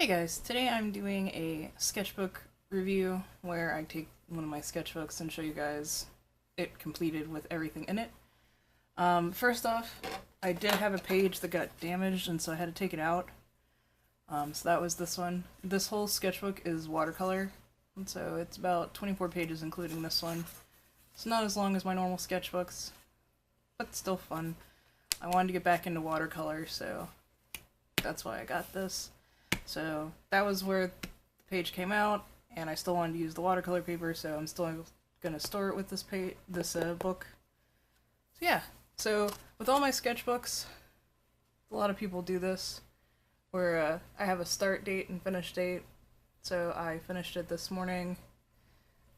Hey guys, today I'm doing a sketchbook review where I take one of my sketchbooks and show you guys it completed with everything in it. First off, I did have a page that got damaged and so I had to take it out. So that was this one. This whole sketchbook is watercolor, and so it's about 24 pages including this one. It's not as long as my normal sketchbooks, but still fun. I wanted to get back into watercolor, so that's why I got this. So that was where the page came out, and I still wanted to use the watercolor paper, so I'm still gonna store it with this book. So yeah, so with all my sketchbooks, a lot of people do this, where I have a start date and finish date. So I finished it this morning.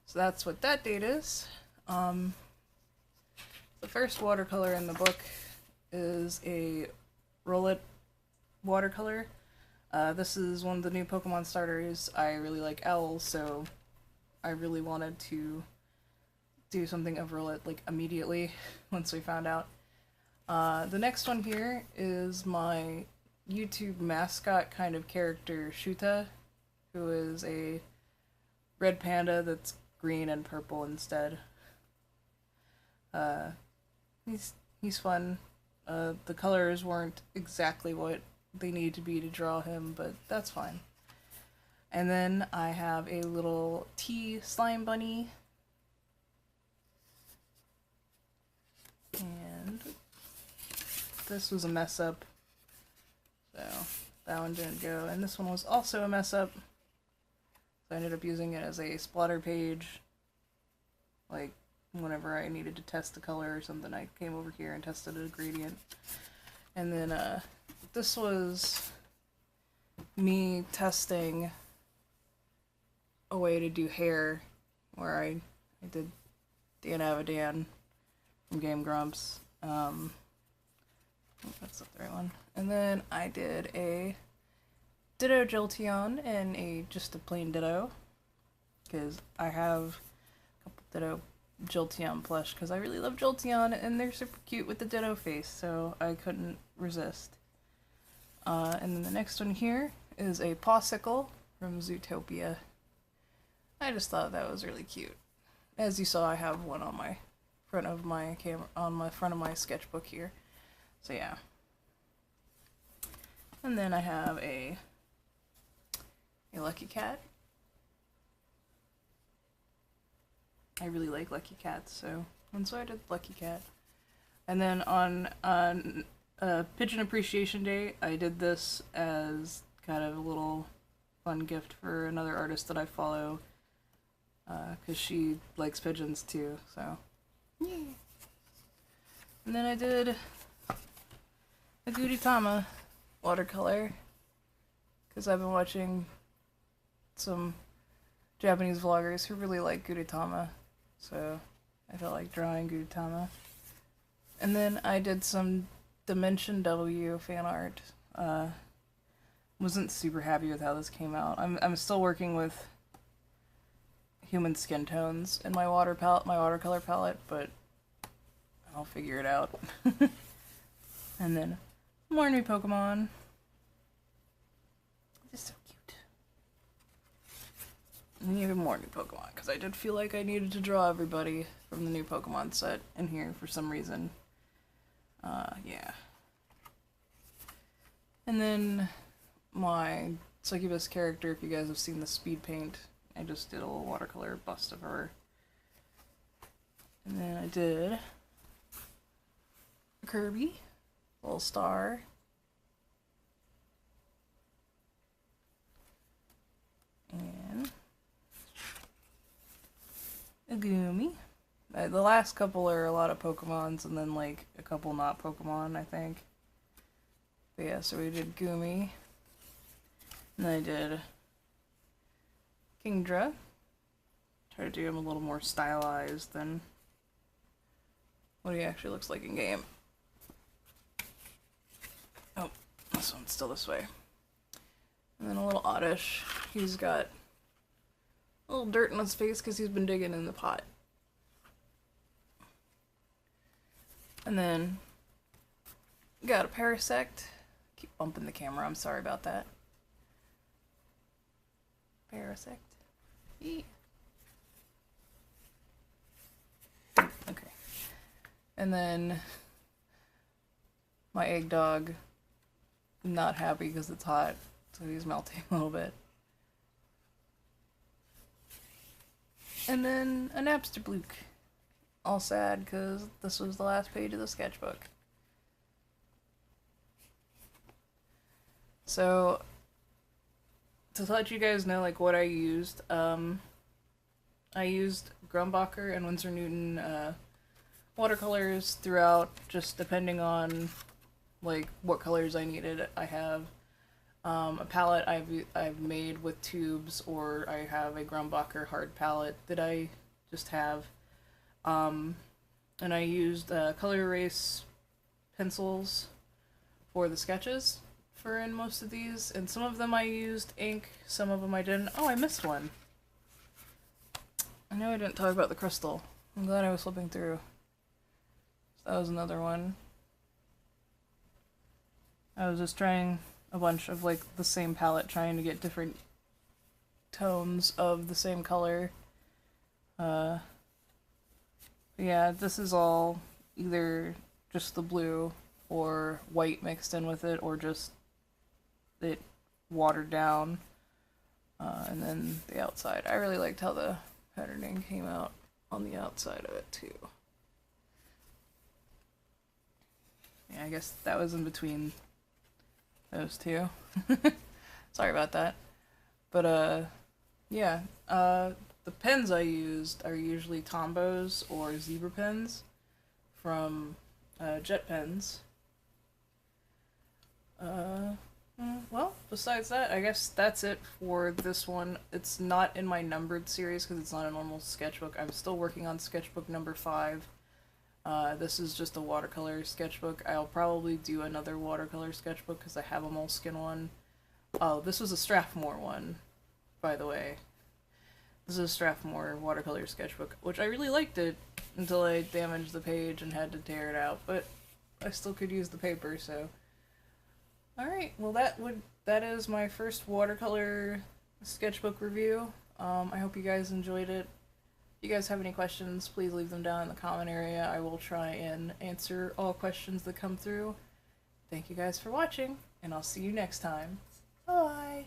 So that's what that date is. The first watercolor in the book is a Rollit watercolor. This is one of the new Pokemon starters. I really like owls, so I really wanted to do something of Rollit like immediately once we found out. The next one here is my YouTube mascot kind of character, Shuta, who is a red panda that's green and purple instead. He's fun. The colors weren't exactly what they need to be to draw him, but that's fine. And then I have a little tea slime bunny. And this was a mess up, so that one didn't go. And this one was also a mess up, so I ended up using it as a splatter page. Like, whenever I needed to test the color or something, I came over here and tested a gradient. And then, this was me testing a way to do hair, where I did Dan Avadan from Game Grumps. That's not the right one. And then I did a Ditto Jolteon and just a plain Ditto, because I have a couple Ditto Jolteon plush, because I really love Jolteon, and they're super cute with the Ditto face, so I couldn't resist. And then the next one here is a Popsicle from Zootopia. I just thought that was really cute. As you saw, I have one on my front of my camera, on the front of my sketchbook here. So yeah. And then I have a Lucky Cat. I really like Lucky Cats, and so I did Lucky Cat. And then on Pigeon Appreciation Day, I did this as kind of a little fun gift for another artist that I follow, because she likes pigeons too, so yay. And then I did a Gudetama watercolor, because I've been watching some Japanese vloggers who really like Gudetama, so I felt like drawing Gudetama. And then I did some Dimension W fan art. Wasn't super happy with how this came out. I'm still working with human skin tones in my watercolor palette, but I'll figure it out. And then more new Pokemon. This is so cute. And even more new Pokemon, because I did feel like I needed to draw everybody from the new Pokemon set in here for some reason. Yeah. And then my Succubus character, if you guys have seen the speed paint, I just did a little watercolor bust of her. And then I did a Kirby, a little star. And a Goomy. The last couple are a lot of Pokemons, and then like a couple not Pokemon, I think. But yeah, so we did Goomy. And then I did Kingdra. Try to do him a little more stylized than what he actually looks like in game. Oh, this one's still this way. And then a little Oddish. He's got a little dirt in his face because he's been digging in the pot. And then got a Parasect. Keep bumping the camera, I'm sorry about that. Parasect. Yeah. Okay. And then my egg dog, not happy because it's hot, so he's melting a little bit. And then a Napster Bluke. All sad because this was the last page of the sketchbook. So, to let you guys know like what I used, I used Grumbacher and Winsor Newton watercolors throughout, just depending on like what colors I needed. I have a palette I've made with tubes, or I have a Grumbacher hard palette that I just have. And I used color erase pencils for the sketches for in most of these, and some of them I used ink, some of them I didn't. Oh, I missed one. I know I didn't talk about the crystal. I'm glad I was flipping through. So that was another one. I was just trying a bunch of like the same palette, trying to get different tones of the same color. Yeah, this is all either just the blue or white mixed in with it, or just it watered down. And then the outside. I really liked how the patterning came out on the outside of it too. Yeah, I guess that was in between those two. Sorry about that. But yeah, the pens I used are usually Tombows or Zebra pens from Jet Pens. Well, besides that, I guess that's it for this one. It's not in my numbered series because it's not a normal sketchbook. I'm still working on sketchbook number 5. This is just a watercolor sketchbook. I'll probably do another watercolor sketchbook because I have a Moleskine one. Oh, this was a Strathmore one, by the way. This is a Strathmore watercolor sketchbook, which I really liked it until I damaged the page and had to tear it out, but I still could use the paper, so... Alright, well that is my first watercolor sketchbook review. I hope you guys enjoyed it. If you guys have any questions, please leave them down in the comment area. I will try and answer all questions that come through. Thank you guys for watching, and I'll see you next time. Bye!